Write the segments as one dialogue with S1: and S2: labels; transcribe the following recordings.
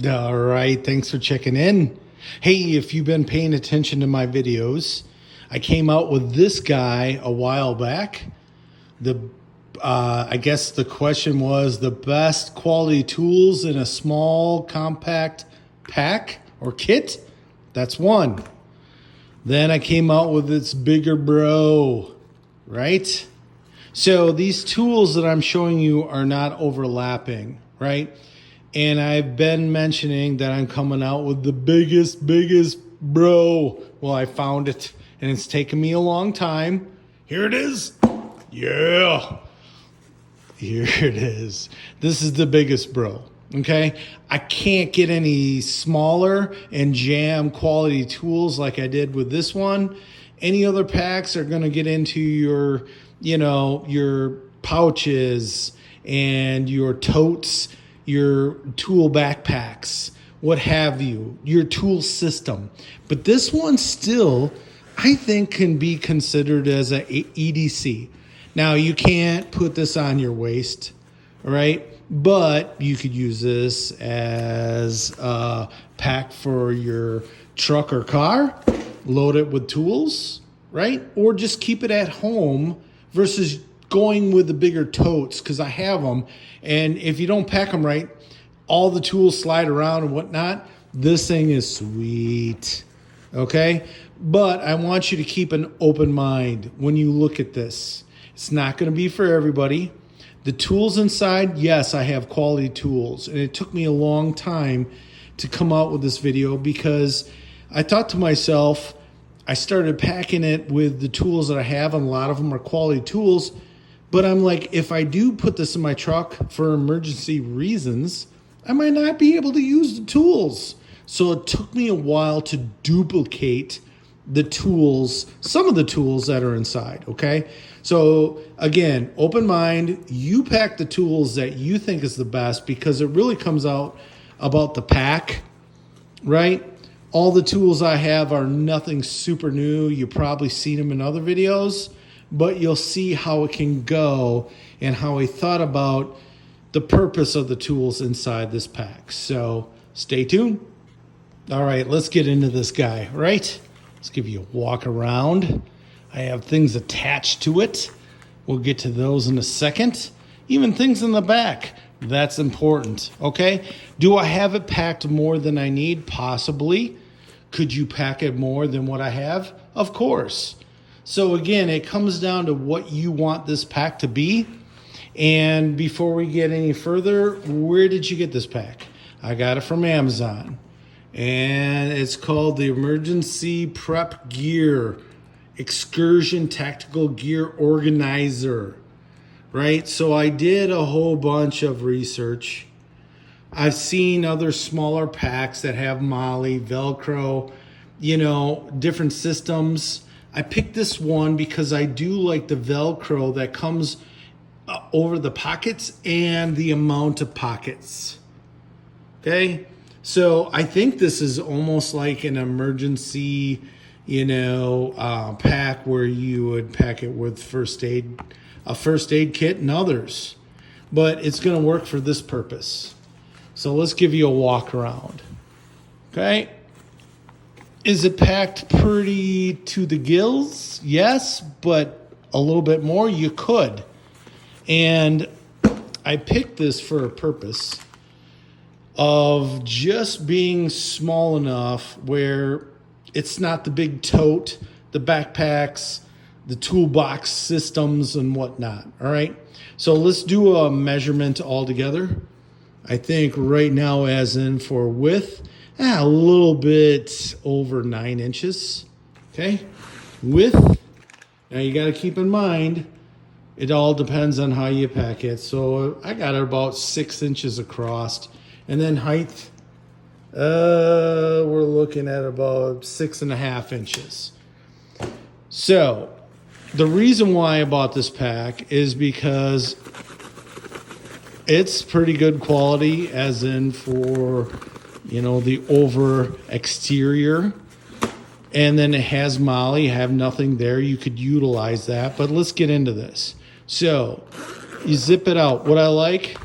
S1: All right, thanks for checking in. Hey, if you've been paying attention to my videos, I came out with this guy a while back. I guess the question was the best quality tools in a small compact pack or kit. That's one. Then I came out with its bigger bro, right? So these tools that I'm showing you are not overlapping, right? And I've been mentioning that I'm coming out with the biggest bro. Well, I found it, and it's taken me a long time. Here it is. Yeah. Here it is. This is the biggest bro, okay? I can't get any smaller and jam quality tools like I did with this one. Any other packs are going to get into your, your pouches and your totes, your tool backpacks, what have you, your tool system. But this one still, I think, can be considered as a EDC. Now, you can't put this on your waist, right? But you could use this as a pack for your truck or car, load it with tools, right? Or just keep it at home versus going with the bigger totes, because I have them. And if you don't pack them right, all the tools slide around and whatnot. This thing is sweet, okay? But I want you to keep an open mind when you look at this. It's not going to be for everybody. The tools inside, yes, I have quality tools. And it took me a long time to come out with this video because I thought to myself, I started packing it with the tools that I have, and a lot of them are quality tools. But I'm like, if I do put this in my truck for emergency reasons, I might not be able to use the tools. So it took me a while to duplicate the tools, some of the tools that are inside, okay? So again, open mind, you pack the tools that you think is the best, because it really comes out about the pack, right? All the tools I have are nothing super new. You've probably seen them in other videos, but you'll see how it can go and how I thought about the purpose of the tools inside this pack. So stay tuned. All right, let's get into this guy, right? Let's give you a walk around. I have things attached to it. We'll get to those in a second. Even things in the back. That's important, okay? Do I have it packed more than I need? Possibly. Could you pack it more than what I have? Of course. So again, it comes down to what you want this pack to be. And before we get any further, where did you get this pack? I got it from Amazon. And it's called the Emergency Prep Gear Excursion Tactical Gear Organizer, right? So I did a whole bunch of research. I've seen other smaller packs that have Molle, Velcro, different systems. I picked this one because I do like the Velcro that comes over the pockets and the amount of pockets. Okay, so I think this is almost like an emergency, pack where you would pack it with a first aid kit and others. But it's going to work for this purpose. So let's give you a walk around. Okay. Is it packed pretty to the gills? Yes, but a little bit more you could. And I picked this for a purpose of just being small enough where it's not the big tote, the backpacks, the toolbox systems and whatnot. All right. So let's do a measurement all together. I think right now, as in for width, a little bit over 9 inches. Okay. Width. Now you got to keep in mind, it all depends on how you pack it. So I got it about 6 inches across. And then height, we're looking at about 6.5 inches. So the reason why I bought this pack is because it's pretty good quality, as in for, the over exterior. And then it has Molle. You have nothing there. You could utilize that. But let's get into this. So you zip it out. What I like,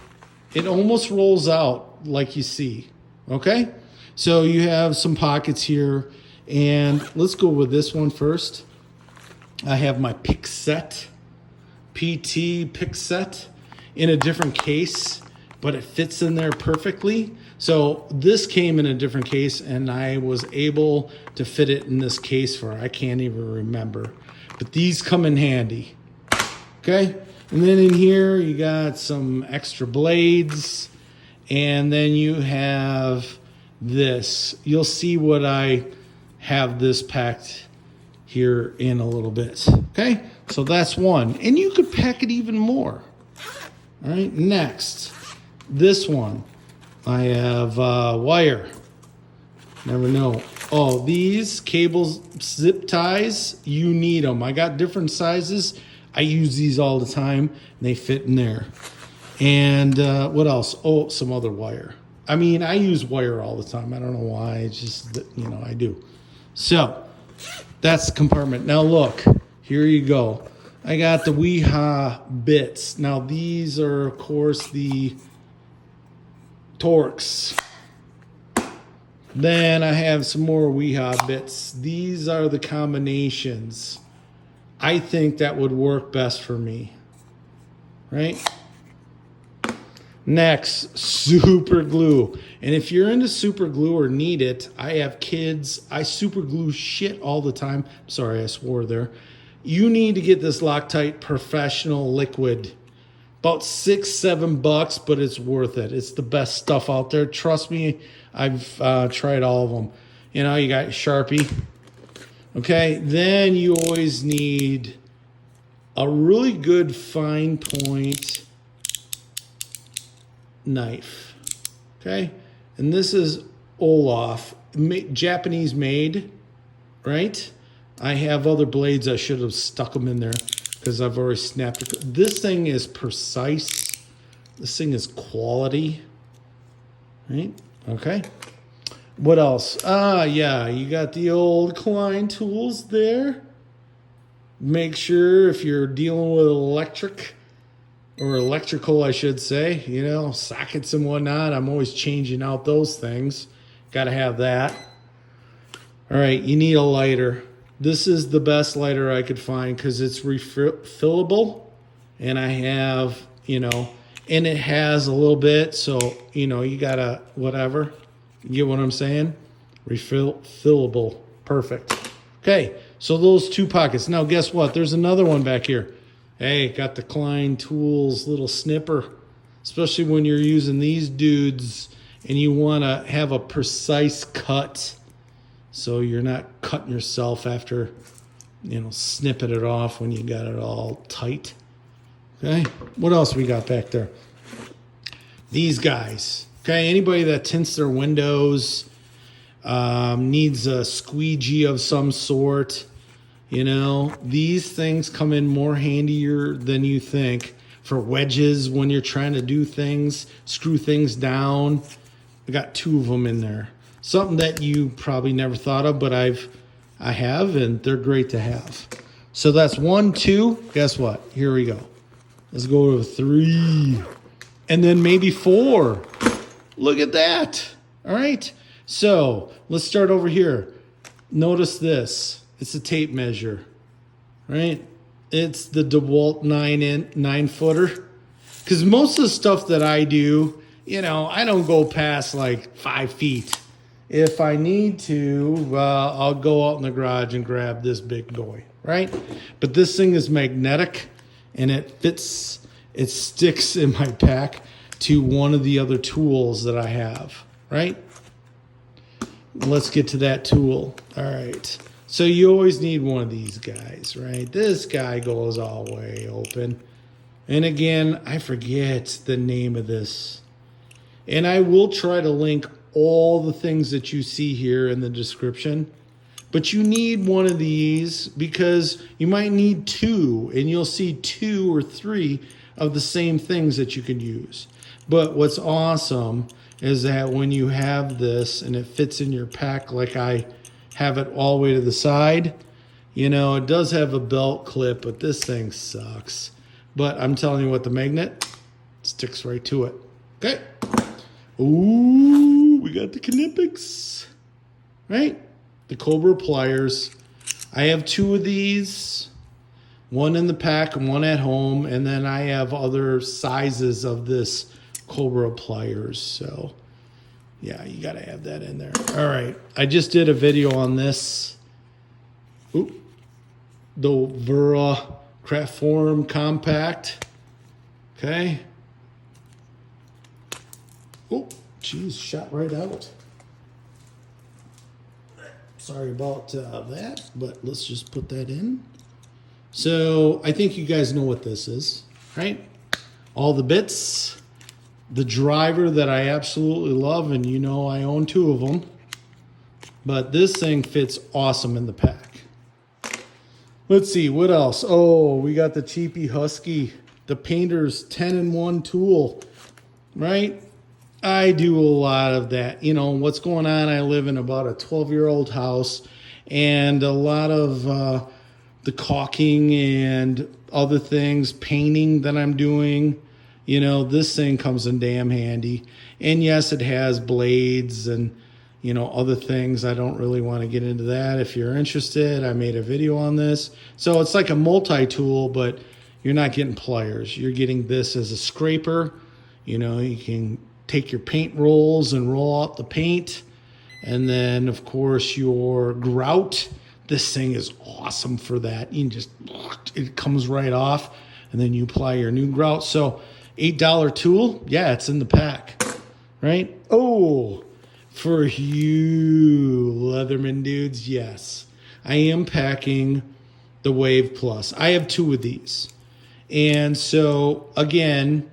S1: it almost rolls out like you see. Okay, so you have some pockets here, and let's go with this one first. I have my pick set, PT pick set, in a different case, but it fits in there perfectly. So this came in a different case, and I was able to fit it in this case for, I can't even remember, but these come in handy. Okay, and then in here you got some extra blades, and then you have this. You'll see what I have this packed here in a little bit. Okay, so that's one, and you could pack it even more. All right, next, this one, I have wire. Never know. Oh, these cables, zip ties, you need them. I got different sizes. I use these all the time, and they fit in there. And what else? Oh, some other wire. I mean, I use wire all the time. I don't know why. It's just that, you know, I do. So that's the compartment. Now look, here you go. I got the Wiha bits. Now these are, of course, the Torx. Then I have some more Wiha bits. These are the combinations. I think that would work best for me, right? Next, super glue. And if you're into super glue or need it, I have kids. I super glue shit all the time. Sorry, I swore there. You need to get this Loctite Professional Liquid. About $6-7, but it's worth it. It's the best stuff out there. Trust me, I've tried all of them. You know, you got Sharpie. Okay, then you always need a really good fine point knife. Okay, and this is Olaf, Japanese made, right? I have other blades. I should have stuck them in there because I've already snapped it. This thing is precise. This thing is quality, right? Okay. What else? Yeah, you got the old Klein tools there. Make sure if you're dealing with electric or electrical, I should say, you know, sockets and whatnot, I'm always changing out those things. Got to have that. All right, you need a lighter. This is the best lighter I could find because it's refillable, and I have, you know, and it has a little bit, so, you know, you got to, whatever. You get what I'm saying? Refillable. Perfect. Okay, so those two pockets. Now, guess what? There's another one back here. Hey, got the Klein Tools little snipper, especially when you're using these dudes and you want to have a precise cut so you're not cutting yourself after, you know, snipping it off when you got it all tight. Okay, what else we got back there? These guys. Okay, anybody that tints their windows, needs a squeegee of some sort, you know, these things come in more handier than you think for wedges when you're trying to do things, screw things down. I got two of them in there. Something that you probably never thought of, but I have, and they're great to have. So that's 1, 2. Guess what? Here we go. Let's go to 3, and then maybe 4. Look at that. All right. So let's start over here. Notice this. It's a tape measure, right? It's the DeWalt 9-footer. Because most of the stuff that I do, you know, I don't go past like 5 feet. If I need to, I'll go out in the garage and grab this big boy, right? But this thing is magnetic, and it fits, it sticks in my pack to one of the other tools that I have, right? Let's get to that tool. All right. So you always need one of these guys, right? This guy goes all the way open. And again, I forget the name of this. And I will try to link all the things that you see here in the description. But you need one of these because you might need 2, and you'll see 2 or 3 of the same things that you can use. But what's awesome is that when you have this and it fits in your pack like I have it all the way to the side, you know, it does have a belt clip, but this thing sucks. But I'm telling you what, the magnet sticks right to it. Okay. Ooh. we got the Knipex, right? The Cobra pliers. I have 2 of these, one in the pack and one at home, and then I have other sizes of this Cobra pliers. So yeah, you got to have that in there. All right, I just did a video on this. Oop. The Wera Kraftform Kompakt. Okay. Oh, geez, shot right out. Sorry about that, but let's just put that in. So I think you guys know what this is, right? All the bits, the driver that I absolutely love, and you know I own 2 of them. But this thing fits awesome in the pack. Let's see, what else? Oh, we got the cheapy Husky, the painter's 10-in-1 tool, right? I do a lot of that. You know, what's going on? I live in about a 12-year-old house, and a lot of the caulking and other things, painting that I'm doing, you know, this thing comes in damn handy. And yes, it has blades and, you know, other things. I don't really want to get into that. If you're interested, I made a video on this. So it's like a multi-tool, but you're not getting pliers. You're getting this as a scraper. You know, you can take your paint rolls and roll out the paint. And then, of course, your grout. This thing is awesome for that. You can just, it comes right off, and then you apply your new grout. So $8 tool, yeah, it's in the pack, right? Oh, for you Leatherman dudes, yes. I am packing the Wave Plus. I have 2 of these. And so, again,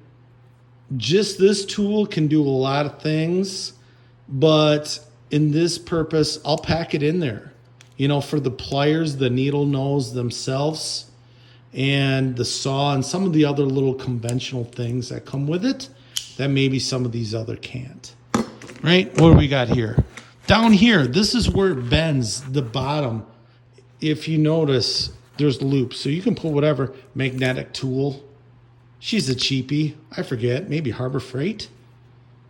S1: just this tool can do a lot of things, but in this purpose, I'll pack it in there. You know, for the pliers, the needle nose themselves, and the saw, and some of the other little conventional things that come with it that maybe some of these other can't. Right? What do we got here? Down here, this is where it bends the bottom. If you notice, there's loops. So you can put whatever magnetic tool. She's a cheapie. I forget. Maybe Harbor Freight.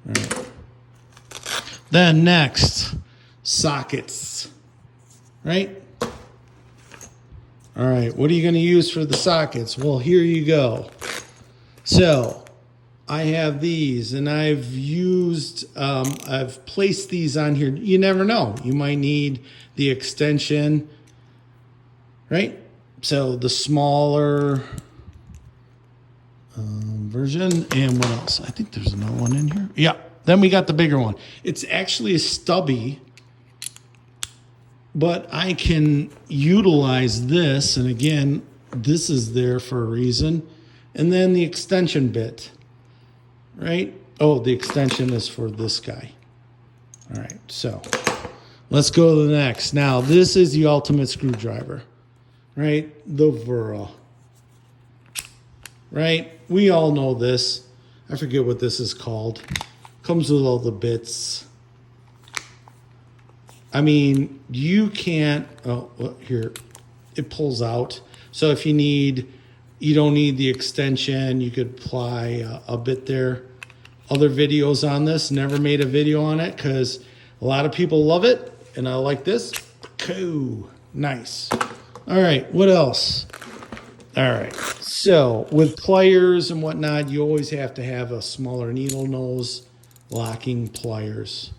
S1: All right. Then next, sockets. Right? All right. What are you going to use for the sockets? Well, here you go. So I have these, and I've placed these on here. You never know. You might need the extension, right? So the smaller version, and what else? I think there's another one in here. Yeah. Then we got the bigger one. It's actually a stubby, but I can utilize this. And again, this is there for a reason. And then the extension bit, right? Oh, the extension is for this guy. All right, so let's go to the next. Now, this is the ultimate screwdriver, right? The Wera, right? We all know this. I forget what this is called. Comes with all the bits. I mean, you can't, oh, well, here, it pulls out. So if you need, you don't need the extension, you could apply a bit there. Other videos on this, never made a video on it because a lot of people love it, and I like this. Cool, nice. All right, what else? All right, so with pliers and whatnot, you always have to have a smaller needle nose locking pliers,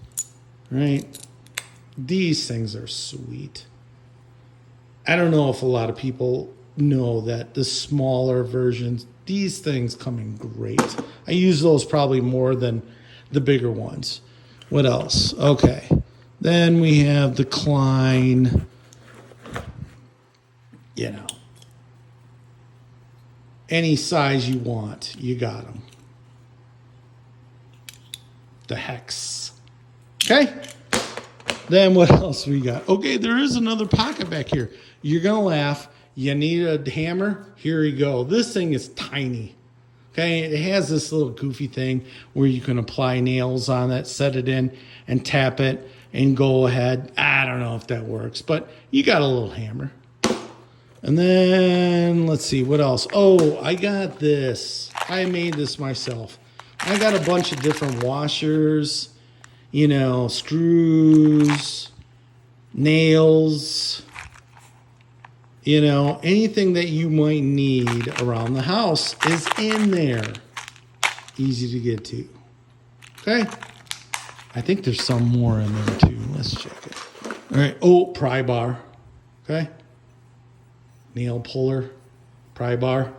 S1: right? These things are sweet. I don't know if a lot of people know that the smaller versions, these things come in great. I use those probably more than the bigger ones. What else? Okay. Then we have the Klein, you know, any size you want, you got them. The Hex. Okay. Then what else we got? Okay, there is another pocket back here. You're going to laugh. You need a hammer? Here you go. This thing is tiny. Okay, it has this little goofy thing where you can apply nails on it, set it in, and tap it, and go ahead. I don't know if that works, but you got a little hammer. And then, let's see, what else? Oh, I got this. I made this myself. I got a bunch of different washers you know, screws, nails, you know, anything that you might need around the house is in there. Easy to get to. Okay? I think there's some more in there too. Let's check it. All right. Oh, pry bar. Okay? Nail puller, pry bar.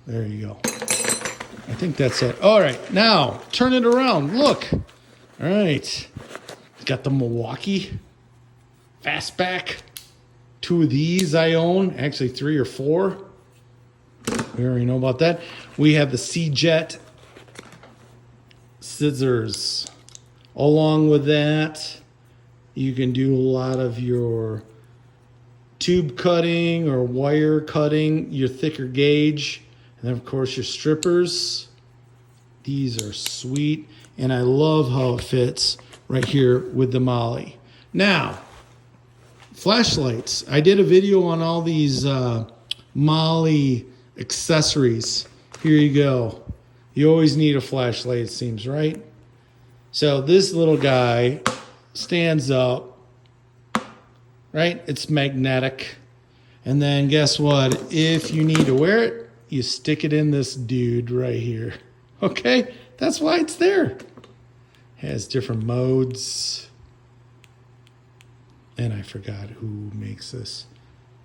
S1: There you go. I think that's it. All right, now turn it around. Look. All right. Got the Milwaukee FASTBACK. 2 of these I own. Actually, 3 or 4. We already know about that. We have the C-Jet scissors. Along with that, you can do a lot of your tube cutting or wire cutting, your thicker gauge. And then, of course, your strippers. These are sweet. And I love how it fits right here with the Molle. Now, flashlights. I did a video on all these Molle accessories. Here you go. You always need a flashlight, it seems, right? So this little guy stands up, right? It's magnetic. And then guess what? If you need to wear it, you stick it in this dude right here. Okay? That's why it's there. Has different modes. And I forgot who makes this.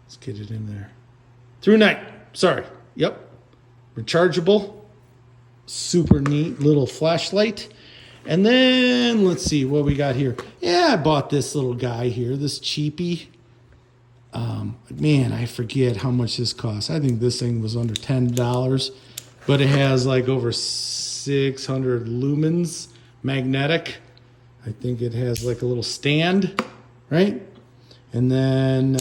S1: Let's get it in there. Through night. Sorry. Yep. Rechargeable. Super neat little flashlight. And then let's see what we got here. Yeah, I bought this little guy here. This cheapie. Man, I forget how much this costs. I think this thing was under $10. But it has like over 600 lumens. Magnetic. I think it has like a little stand. Right? And then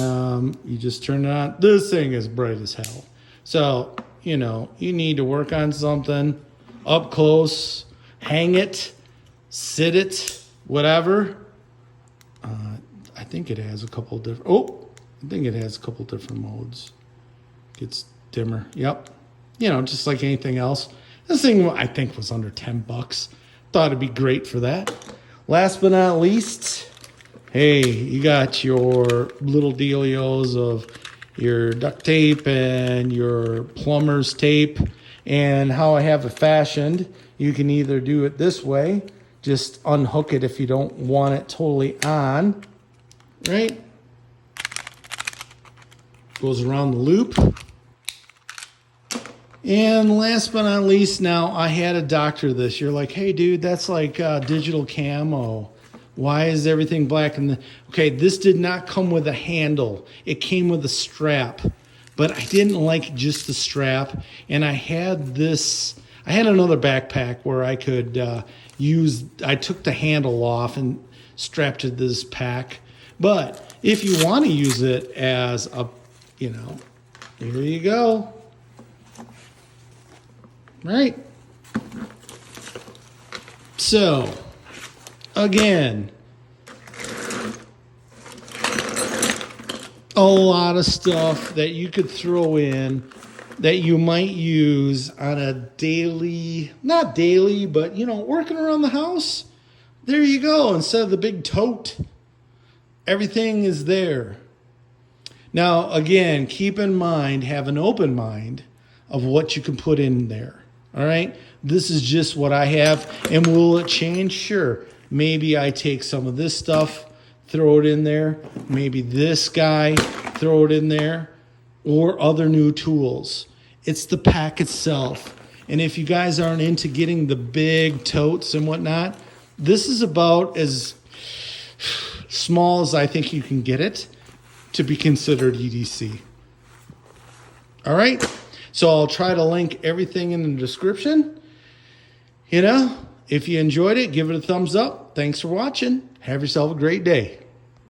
S1: you just turn it on. This thing is bright as hell. So, you know, you need to work on something up close, hang it, sit it, whatever. I think it has a couple different, I think it has a couple different modes. Gets dimmer. Yep. You know, just like anything else. This thing, I think, was under 10 bucks. Thought it'd be great for that. Last but not least, hey, you got your little dealios of your duct tape and your plumber's tape. And how I have it fashioned, you can either do it this way, just unhook it if you don't want it totally on, right? Goes around the loop. And last but not least, now I had a doctor this. You're like, hey, dude, that's like digital camo. Why is everything black? Okay, this did not come with a handle. It came with a strap. But I didn't like just the strap. And I had another backpack where I could I took the handle off and strapped to this pack. But if you want to use it as a, you know, here you go. Right? So, again, a lot of stuff that you could throw in that you might use on a daily, not daily, but, you know, working around the house. There you go. Instead of the big tote, everything is there. Now, again, keep in mind, have an open mind of what you can put in there. All right? This is just what I have. And will it change? Sure. Maybe I take some of this stuff, throw it in there. Maybe this guy, throw it in there. Or other new tools. It's the pack itself. And if you guys aren't into getting the big totes and whatnot, this is about as small as I think you can get it to be considered EDC. All right? So I'll try to link everything in the description. You know, if you enjoyed it, give it a thumbs up. Thanks for watching. Have yourself a great day.